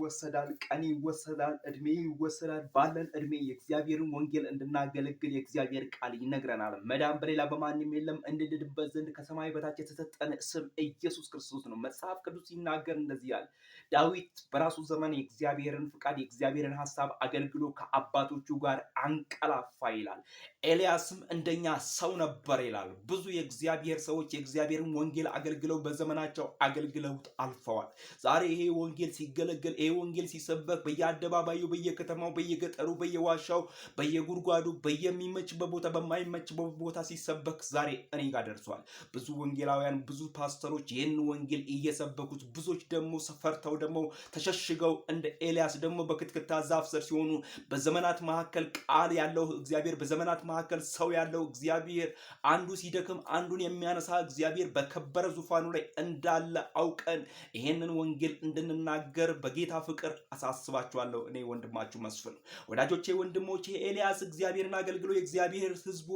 ይወሰዳል፣ ቀን ይወሰዳል፣ እድሜ ይወሰዳል። ባለን እድሜ የእግዚአብሔርን ወንጌል እንድናገለግል የእግዚአብሔር ቃል ይነግረናል። መዳን በሌላ በማንም የለም፣ እንድንድንበት ዘንድ ከሰማይ በታች የተሰጠን ስም ኢየሱስ ክርስቶስ ነው። መጽሐፍ ቅዱስ ሲናገር እንደዚህ ያለ ዳዊት በራሱ ዘመን የእግዚአብሔርን ፍቃድ የእግዚአብሔርን ሐሳብ አገልግሎ ከአባቶቹ ጋር አንቀላፋ ይላል። ኤልያስም እንደኛ ሰው ነበር ይላል። ብዙ የእግዚአብሔር ሰዎች የእግዚአብሔርን ወንጌል አገልግለው በዘመናቸው አገልግለውት አልፈዋል። ዛሬ ይሄ ወንጌል ሲገለገል ይሄ ወንጌል ሲሰበክ በየአደባባዩ በየከተማው በየገጠሩ በየዋሻው በየጉድጓዱ በየሚመችበት ቦታ በማይመችበት ቦታ ሲሰበክ ዛሬ እኔ ጋር ደርሷል። ብዙ ወንጌላውያን ብዙ ፓስተሮች ይህን ወንጌል እየሰበኩት ብዙዎች ደግሞ ሰፈርተው ደግሞ ተሸሽገው እንደ ኤልያስ ደግሞ በክትክታ ዛፍ ስር ሲሆኑ በዘመናት መካከል ቃል ያለው እግዚአብሔር በዘመናት መካከል ሰው ያለው እግዚአብሔር አንዱ ሲደክም አንዱን የሚያነሳ እግዚአብሔር በከበረ ዙፋኑ ላይ እንዳለ አውቀን ይሄንን ወንጌል እንድንናገር በጌታ ፍቅር አሳስባችኋለሁ። እኔ ወንድማችሁ መስፍን። ወዳጆቼ ወንድሞቼ ኤልያስ እግዚአብሔርን አገልግሎ የእግዚአብሔር ሕዝቡ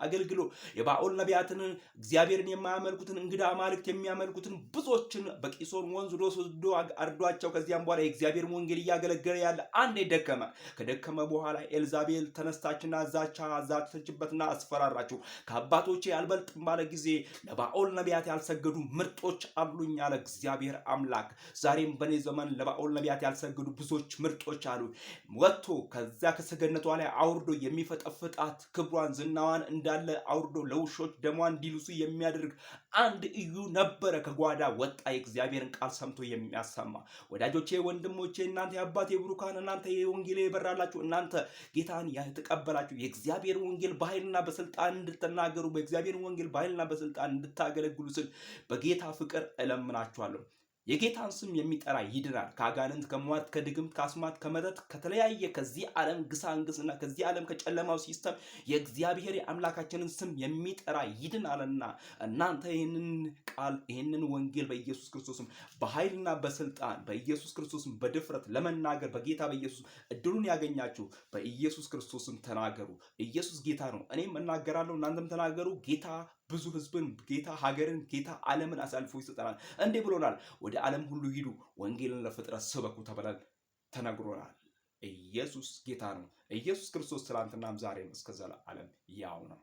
አገልግሎ የባኦል ነቢያትን እግዚአብሔርን የማያመልኩትን እንግዳ አማልክት የሚያመልኩትን ብዙዎችን በቂሶን ወንዝ ወስዶ አርዷቸው ከዚያም በኋላ የእግዚአብሔር ወንጌል እያገለገለ ያለ አንዴ ደከመ። ከደከመ በኋላ ኤልዛቤል ተነስታችና ዛቻችበትና አስፈራራችሁ። ከአባቶቼ አልበልጥም ባለ ጊዜ ለባኦል ነቢያት ያልሰገዱ ምርጦች አሉኝ አለ እግዚአብሔር አምላክ። ዛሬም በኔ ዘመን ለባኦል ነቢያት ያልሰገዱ ብዙዎች ምርጦች አሉ። ወጥቶ ከዛ ከሰገነቷ ላይ አውርዶ የሚፈጠፍጣት ክብሯን ዝናዋን እንዳለ አውርዶ ለውሾች ደሟን እንዲልሱ የሚያደርግ አንድ እዩ ነበረ። ከጓዳ ወጣ የእግዚአብሔርን ቃል ሰምቶ የሚያሰማ። ወዳጆቼ ወንድሞቼ እናንተ የአባቴ ብሩካን እናንተ የወንጌል የበራላችሁ እናንተ ጌታን የተቀበላችሁ የእግዚአብሔር ወንጌል በኃይልና በስልጣን እንድትናገሩ በእግዚአብሔር ወንጌል በኃይልና በስልጣን እንድታገለግሉ ስል በጌታ ፍቅር እለምናችኋለሁ። የጌታን ስም የሚጠራ ይድናል። ከአጋንንት ከሟርት ከድግምት ከአስማት ከመተት ከተለያየ ከዚህ ዓለም ግሳንግስና ከዚህ ዓለም ከጨለማው ሲስተም የእግዚአብሔር የአምላካችንን ስም የሚጠራ ይድናልና እናንተ ይህንን ቃል ይህንን ወንጌል በኢየሱስ ክርስቶስም በኃይልና በስልጣን በኢየሱስ ክርስቶስም በድፍረት ለመናገር በጌታ በኢየሱስ እድሉን ያገኛችሁ በኢየሱስ ክርስቶስም ተናገሩ። ኢየሱስ ጌታ ነው። እኔም እናገራለሁ፣ እናንተም ተናገሩ። ጌታ ብዙ ህዝብን ጌታ ሀገርን ጌታ ዓለምን አሳልፎ ይሰጠናል። እንዴ ብሎናል፣ ወደ ዓለም ሁሉ ሂዱ ወንጌልን ለፍጥረት ስበኩ ተብለን ተነግሮናል። ኢየሱስ ጌታ ነው። ኢየሱስ ክርስቶስ ትናንትናም ዛሬም እስከ ዘላለም ያው ነው።